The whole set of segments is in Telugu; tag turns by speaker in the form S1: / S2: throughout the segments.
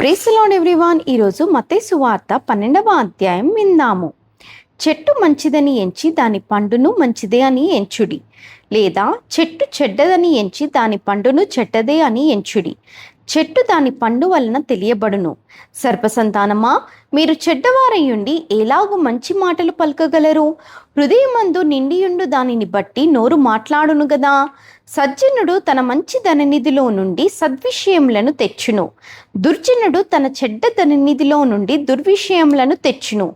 S1: Praise the lord everyone. ఈరోజు మత్తయి సువార్త 12వ అధ్యాయం విందాము. చెట్టు మంచిదని ఎంచి దాని పండును మంచిదే అని ఎంచుడి, లేదా చెట్టు చెడ్డదని ఎంచి దాని పండును చెడ్డదే అని ఎంచుడి. చెట్టు దాని పండు వలన తెలియబడును. సర్పసంతానమా, మీరు చెడ్డవారయ్యుండి ఎలాగూ మంచి మాటలు పలకగలరు? హృదయమందు నిండియుండు దానిని బట్టి నోరు మాట్లాడును గదా. సజ్జనుడు తన మంచి ధననిధిలో నుండి సద్విషయములను తెచ్చును, దుర్జనుడు తన చెడ్డ ధననిధిలో నుండి దుర్విషయములను తెచ్చును.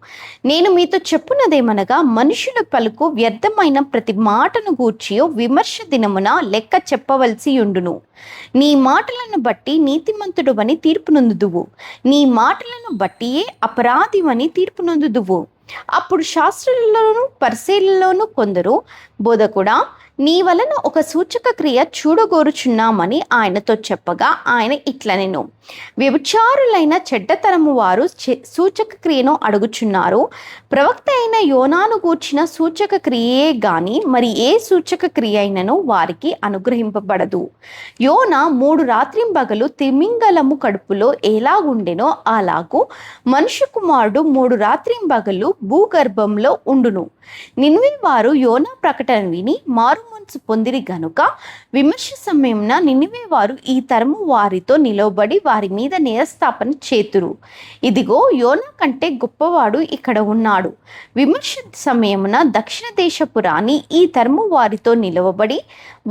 S1: నేను మీతో చెప్పున్నదేమనగా, మనుషుల పలుకు వ్యర్థమైన ప్రతి మాటను గూర్చియో విమర్శ దినమున లెక్క చెప్పవలసి ఉండును. నీ మాటలను బట్టి నీతిమంతుడువని తీర్పు నొందుదువు, నీ మాటలను బట్టియే అపరాధివని తీర్పు నొందుదువు. అప్పుడు శాస్త్రులలోను పరిసయ్యులలోను కొందరు, బోధకుడా, నీ వలన ఒక సూచక క్రియ చూడగోరుచున్నామని ఆయనతో చెప్పగా, ఆయన ఇట్లనెను, వ్యభిచారులైన చెడ్డతరము వారు సూచక క్రియను అడుగుచున్నారు. ప్రవక్త అయిన యోనాను గూర్చిన సూచక క్రియే గాని మరి ఏ సూచక క్రియ అయినను వారికి అనుగ్రహింపబడదు. యోన 3 రాత్రింబగలు తిమింగలము కడుపులో ఎలాగుండెనో అలాగూ మనుష్య కుమారుడు 3 రాత్రింబగలు భూగర్భంలో ఉండును. నినివే వారు యోనా ప్రకటన విని మారు మనసు పొందిరి గనుక విమర్శ సమయమున నినివే వారు ఈ తరము వారితో నిలవబడి వారి మీద నేరస్థాపన చేతురు. ఇదిగో, యోనా కంటే గొప్పవాడు ఇక్కడ ఉన్నాడు. విమర్శ సమయమున దక్షిణ దేశపు రాణి ఈ తరము వారితో నిలవబడి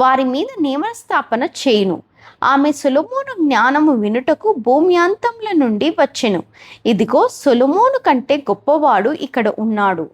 S1: వారి మీద నేరస్థాపన చేయును. ఆమె సొలొమోను జ్ఞానము వినుటకు భూమి అంతముల నుండి వచ్చెను. ఇదిగో, సొలొమోను కంటే గొప్పవాడు ఇక్కడ ఉన్నాడు.